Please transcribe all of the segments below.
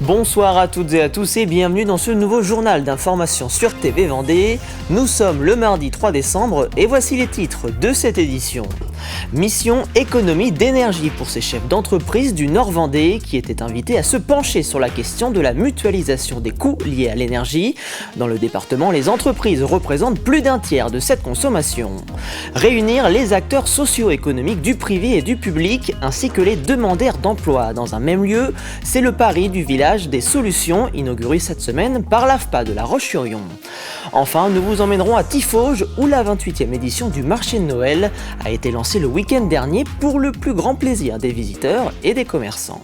Bonsoir à toutes et à tous et bienvenue dans ce nouveau journal d'information sur TV Vendée. Nous sommes le mardi 3 décembre et voici les titres de cette édition. Mission économie d'énergie pour ces chefs d'entreprise du Nord Vendée qui étaient invités à se pencher sur la question de la mutualisation des coûts liés à l'énergie. Dans le département, les entreprises représentent plus d'un tiers de cette consommation. Réunir les acteurs socio-économiques du privé et du public ainsi que les demandeurs d'emploi dans un même lieu, c'est le pari du village des solutions inauguré cette semaine par l'AFPA de La Roche-sur-Yon. Enfin, nous vous emmènerons à Tiffauges où la 28e édition du marché de Noël a été lancée le week-end dernier pour le plus grand plaisir des visiteurs et des commerçants.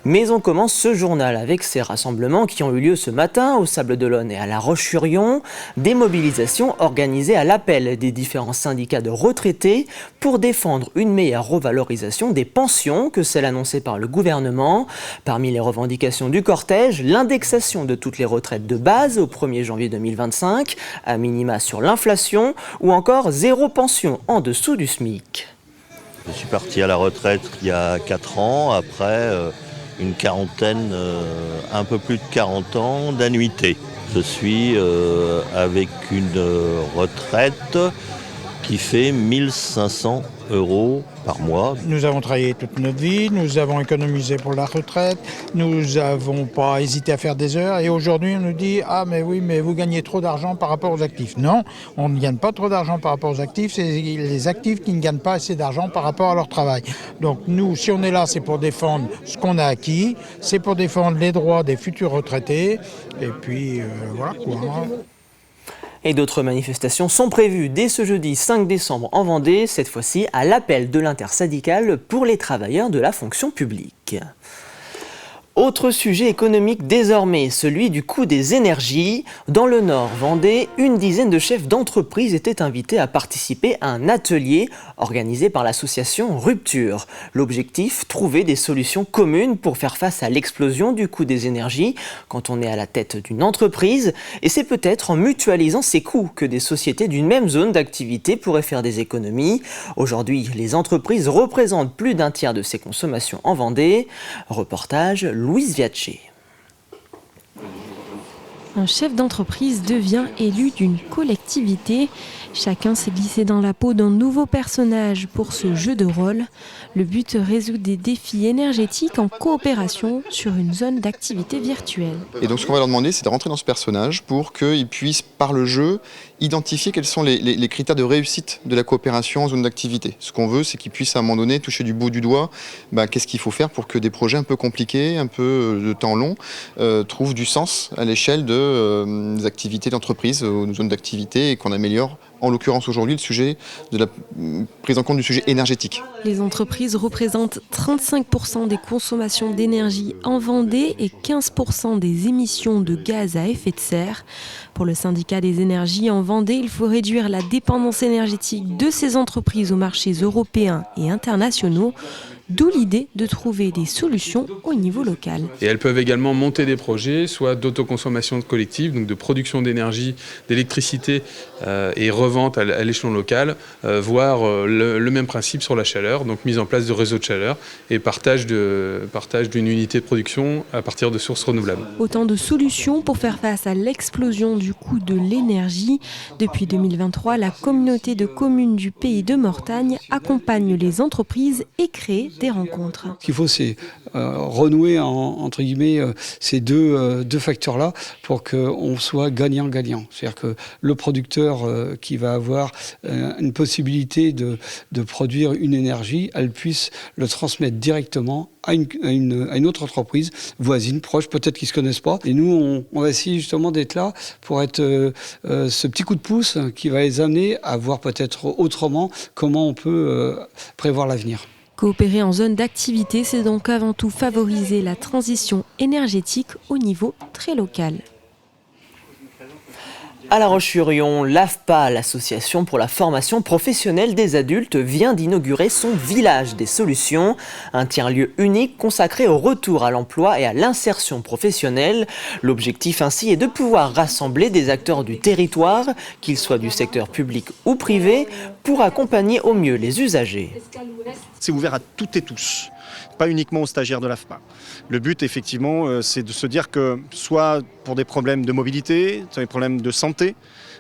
Mais on commence ce journal avec ces rassemblements qui ont eu lieu ce matin au Sables-d'Olonne et à La Roche-sur-Yon, des mobilisations organisées à l'appel des différents syndicats de retraités pour défendre une meilleure revalorisation des pensions que celle annoncée par le gouvernement. Parmi les revendications du cortège, l'indexation de toutes les retraites de base au 1er janvier 2025, à minima sur l'inflation, ou encore zéro pension en dessous du SMIC. Je suis parti à la retraite il y a 4 ans, après une quarantaine, un peu plus de 40 ans d'annuité. Je suis avec une retraite qui fait 1 500 € par mois. Nous avons travaillé toute notre vie, nous avons économisé pour la retraite, nous n'avons pas hésité à faire des heures et aujourd'hui on nous dit « Ah mais oui, mais vous gagnez trop d'argent par rapport aux actifs ». Non, on ne gagne pas trop d'argent par rapport aux actifs, c'est les actifs qui ne gagnent pas assez d'argent par rapport à leur travail. Donc nous, si on est là, c'est pour défendre ce qu'on a acquis, c'est pour défendre les droits des futurs retraités et puis voilà quoi. Et d'autres manifestations sont prévues dès ce jeudi 5 décembre en Vendée, cette fois-ci à l'appel de l'intersyndicale pour les travailleurs de la fonction publique. Autre sujet économique désormais, celui du coût des énergies. Dans le Nord Vendée, une dizaine de chefs d'entreprise étaient invités à participer à un atelier organisé par l'association Rupture. L'objectif, trouver des solutions communes pour faire face à l'explosion du coût des énergies quand on est à la tête d'une entreprise. Et c'est peut-être en mutualisant ces coûts que des sociétés d'une même zone d'activité pourraient faire des économies. Aujourd'hui, les entreprises représentent plus d'un tiers de ces consommations en Vendée. Reportage Louise Viaché. Un chef d'entreprise devient élu d'une collectivité. Chacun s'est glissé dans la peau d'un nouveau personnage pour ce jeu de rôle. Le but, résoudre des défis énergétiques en coopération sur une zone d'activité virtuelle. Et donc ce qu'on va leur demander, c'est de rentrer dans ce personnage pour qu'ils puissent, par le jeu, identifier quels sont les critères de réussite de la coopération en zone d'activité. Ce qu'on veut, c'est qu'ils puissent à un moment donné toucher du bout du doigt qu'est-ce qu'il faut faire pour que des projets un peu compliqués, un peu de temps long, trouvent du sens à l'échelle des activités d'entreprise, aux zones d'activité et qu'on améliore. En l'occurrence aujourd'hui, le sujet de la prise en compte du sujet énergétique. Les entreprises représentent 35% des consommations d'énergie en Vendée et 15% des émissions de gaz à effet de serre. Pour le syndicat des énergies en Vendée, il faut réduire la dépendance énergétique de ces entreprises aux marchés européens et internationaux. D'où l'idée de trouver des solutions au niveau local. Et elles peuvent également monter des projets, soit d'autoconsommation collective, donc de production d'énergie, d'électricité et revente à l'échelon local, voire le même principe sur la chaleur, donc mise en place de réseaux de chaleur et partage d'une unité de production à partir de sources renouvelables. Autant de solutions pour faire face à l'explosion du coût de l'énergie. Depuis 2023, la communauté de communes du Pays de Mortagne accompagne les entreprises et crée des rencontres. Ce qu'il faut, c'est renouer entre guillemets ces deux facteurs-là pour qu'on soit gagnant-gagnant. C'est-à-dire que le producteur qui va avoir une possibilité de produire une énergie, elle puisse le transmettre directement à une autre entreprise voisine, proche, peut-être qu'ils ne se connaissent pas. Et nous, on va essayer justement d'être là pour être ce petit coup de pouce qui va les amener à voir peut-être autrement comment on peut prévoir l'avenir. Coopérer en zone d'activité, c'est donc avant tout favoriser la transition énergétique au niveau très local. À La Roche-sur-Yon, l'AFPA, l'association pour la formation professionnelle des adultes, vient d'inaugurer son village des solutions, un tiers-lieu unique consacré au retour à l'emploi et à l'insertion professionnelle. L'objectif ainsi est de pouvoir rassembler des acteurs du territoire, qu'ils soient du secteur public ou privé, pour accompagner au mieux les usagers. C'est ouvert à toutes et tous. pas uniquement aux stagiaires de l'AFPA. Le but, effectivement, c'est de se dire que soit pour des problèmes de mobilité, soit des problèmes de santé,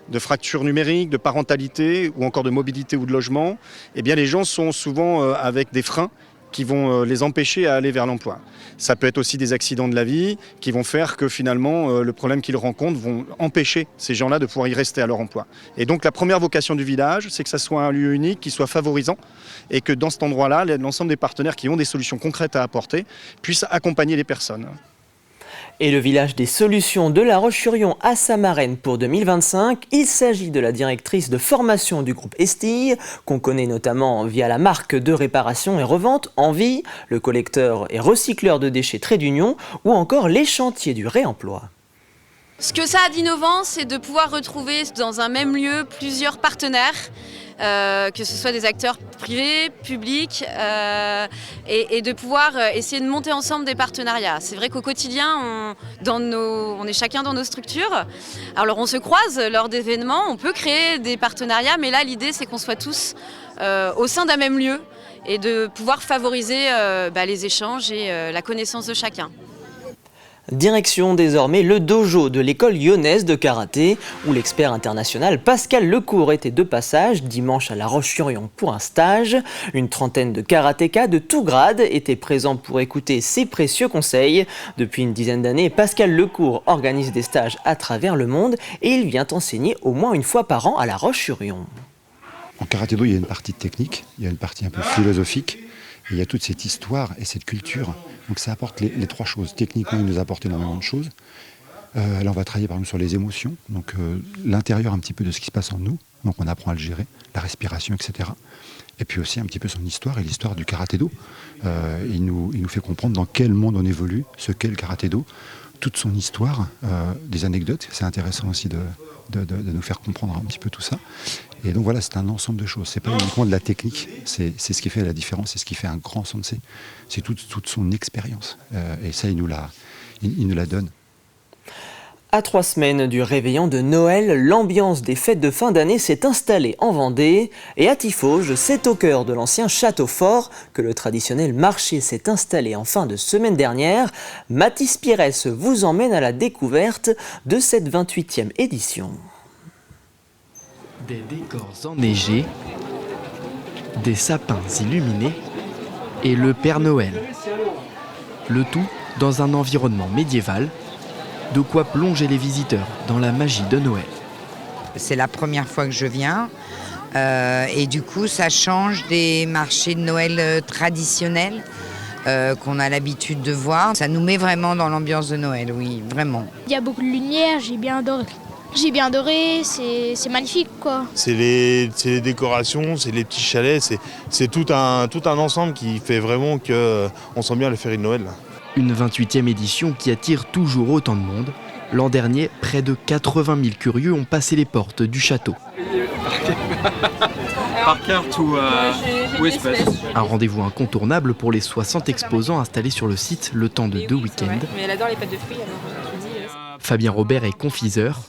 de fracture numérique, de parentalité ou encore de mobilité ou de logement, eh bien les gens sont souvent avec des freins qui vont les empêcher à aller vers l'emploi. Ça peut être aussi des accidents de la vie qui vont faire que finalement le problème qu'ils rencontrent vont empêcher ces gens-là de pouvoir y rester à leur emploi. Et donc la première vocation du village, c'est que ça soit un lieu unique, qui soit favorisant et que dans cet endroit-là, l'ensemble des partenaires qui ont des solutions concrètes à apporter puissent accompagner les personnes. Et le village des solutions de La Roche-sur-Yon à Samarenne pour 2025, il s'agit de la directrice de formation du groupe Estille, qu'on connaît notamment via la marque de réparation et revente Envie, le collecteur et recycleur de déchets Trait d'Union, ou encore les chantiers du réemploi. Ce que ça a d'innovant, c'est de pouvoir retrouver dans un même lieu plusieurs partenaires, que ce soit des acteurs privés, publics, et de pouvoir essayer de monter ensemble des partenariats. C'est vrai qu'au quotidien, on est chacun dans nos structures. Alors on se croise lors d'événements, on peut créer des partenariats, mais là l'idée c'est qu'on soit tous au sein d'un même lieu et de pouvoir favoriser les échanges et la connaissance de chacun. Direction désormais le dojo de l'école lyonnaise de karaté, où l'expert international Pascal Lecourt était de passage dimanche à La Roche-sur-Yon pour un stage. Une trentaine de karatékas de tout grade étaient présents pour écouter ses précieux conseils. Depuis une dizaine d'années, Pascal Lecourt organise des stages à travers le monde et il vient enseigner au moins une fois par an à La Roche-sur-Yon. En karaté-do, il y a une partie technique, il y a une partie un peu philosophique. Et il y a toute cette histoire et cette culture. Donc ça apporte les trois choses. Techniquement, il nous apporte énormément de choses. Là, on va travailler par exemple sur les émotions. Donc l'intérieur un petit peu de ce qui se passe en nous. Donc on apprend à le gérer, la respiration, etc. Et puis aussi un petit peu son histoire et l'histoire du karaté-do. Il nous fait comprendre dans quel monde on évolue, ce qu'est le karaté-do, toute son histoire, des anecdotes. C'est intéressant aussi de nous faire comprendre un petit peu tout ça. Et donc voilà, c'est un ensemble de choses. C'est pas uniquement de la technique, c'est ce qui fait la différence, c'est ce qui fait un grand sensei. C'est toute son expérience. Et ça, il nous la donne. À 3 semaines du réveillon de Noël, l'ambiance des fêtes de fin d'année s'est installée en Vendée. Et à Tiffauges, c'est au cœur de l'ancien château fort que le traditionnel marché s'est installé en fin de semaine dernière. Mathis Pires vous emmène à la découverte de cette 28e édition. Des décors enneigés, des sapins illuminés et le Père Noël. Le tout dans un environnement médiéval, de quoi plonger les visiteurs dans la magie de Noël. C'est la première fois que je viens et du coup ça change des marchés de Noël traditionnels qu'on a l'habitude de voir. Ça nous met vraiment dans l'ambiance de Noël, oui, vraiment. Il y a beaucoup de lumière, j'ai bien adoré. J'ai bien adoré, c'est magnifique quoi. C'est les décorations, c'est les petits chalets, c'est tout un ensemble qui fait vraiment qu'on sent bien le féerie de Noël. Là. Une 28e édition qui attire toujours autant de monde. L'an dernier, près de 80 000 curieux ont passé les portes du château. Par carte ou espèce. Un rendez-vous incontournable pour les 60 exposants installés sur le site le temps de 2 week-ends. Mais elle adore les pâtes de fruits alors je dis. Fabien Robert est confiseur.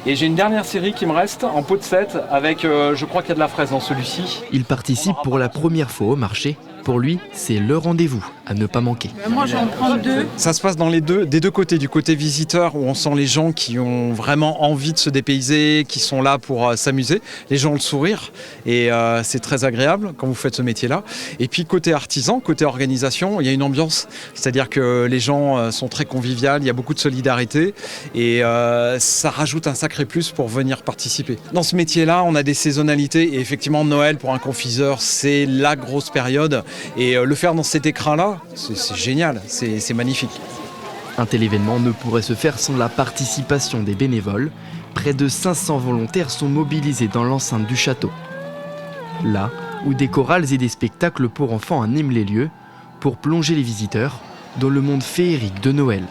Et j'ai une dernière série qui me reste en pot de 7 avec, je crois qu'il y a de la fraise dans celui-ci. Il participe pour la première fois au marché. Pour lui, c'est le rendez-vous à ne pas manquer. Moi, je vais en prendre 2. Ça se passe des deux côtés. Du côté visiteur, où on sent les gens qui ont vraiment envie de se dépayser, qui sont là pour s'amuser. Les gens ont le sourire et c'est très agréable quand vous faites ce métier-là. Et puis côté artisan, côté organisation, il y a une ambiance. C'est-à-dire que les gens sont très conviviales, il y a beaucoup de solidarité et ça rajoute un sacré plus pour venir participer. Dans ce métier-là, on a des saisonnalités et effectivement, Noël pour un confiseur, c'est la grosse période. Et le faire dans cet écran-là, c'est génial, c'est magnifique. Un tel événement ne pourrait se faire sans la participation des bénévoles. Près de 500 volontaires sont mobilisés dans l'enceinte du château. Là où des chorales et des spectacles pour enfants animent les lieux, pour plonger les visiteurs dans le monde féerique de Noël.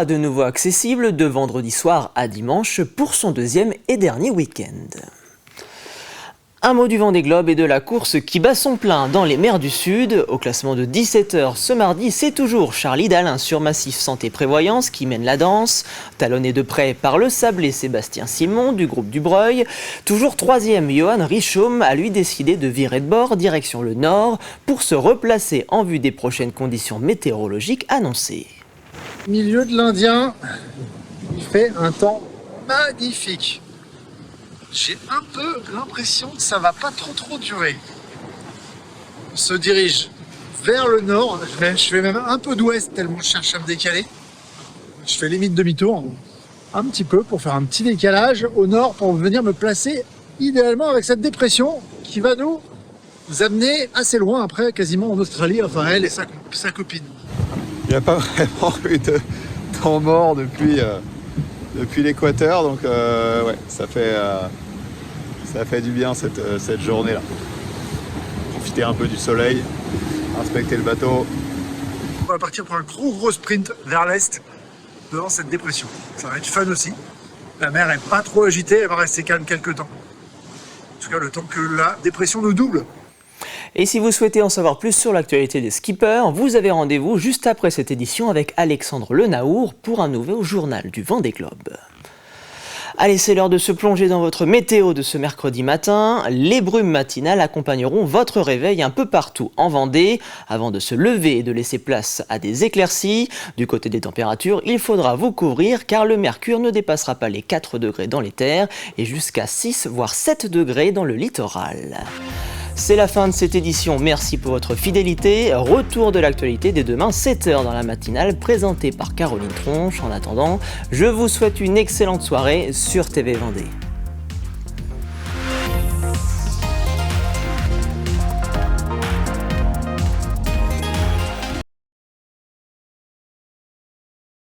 De nouveau accessible de vendredi soir à dimanche pour son deuxième et dernier week-end. Un mot du Vendée Globe et de la course qui bat son plein dans les mers du Sud. Au classement de 17h ce mardi, c'est toujours Charlie Dalin sur Massif Santé Prévoyance qui mène la danse. Talonné de près par le sablé Sébastien Simon du groupe du Breuil. Toujours 3e, Johan Richaume a lui décidé de virer de bord direction le nord pour se replacer en vue des prochaines conditions météorologiques annoncées. Milieu de l'Indien, il fait un temps magnifique. J'ai un peu l'impression que ça va pas trop durer. On se dirige vers le nord. Je fais même un peu d'ouest tellement je cherche à me décaler. Je fais limite demi-tour, un petit peu pour faire un petit décalage au nord pour venir me placer idéalement avec cette dépression qui va nous amener assez loin après, quasiment en Australie, enfin elle et sa copine. Il n'y a pas vraiment eu de temps mort depuis l'équateur, donc ouais, ça fait du bien cette journée-là. Profiter un peu du soleil, inspecter le bateau. On va partir pour un gros sprint vers l'est devant cette dépression. Ça va être fun aussi. La mer est pas trop agitée, elle va rester calme quelques temps. En tout cas, le temps que la dépression nous double. Et si vous souhaitez en savoir plus sur l'actualité des skippers, vous avez rendez-vous juste après cette édition avec Alexandre Lenaour pour un nouveau journal du Vendée Globe. Allez, c'est l'heure de se plonger dans votre météo de ce mercredi matin. Les brumes matinales accompagneront votre réveil un peu partout en Vendée, avant de se lever et de laisser place à des éclaircies. Du côté des températures, il faudra vous couvrir car le mercure ne dépassera pas les 4 degrés dans les terres et jusqu'à 6 voire 7 degrés dans le littoral. C'est la fin de cette édition, merci pour votre fidélité. Retour de l'actualité dès demain 7h dans la matinale présentée par Caroline Tronche. En attendant, je vous souhaite une excellente soirée sur TV Vendée.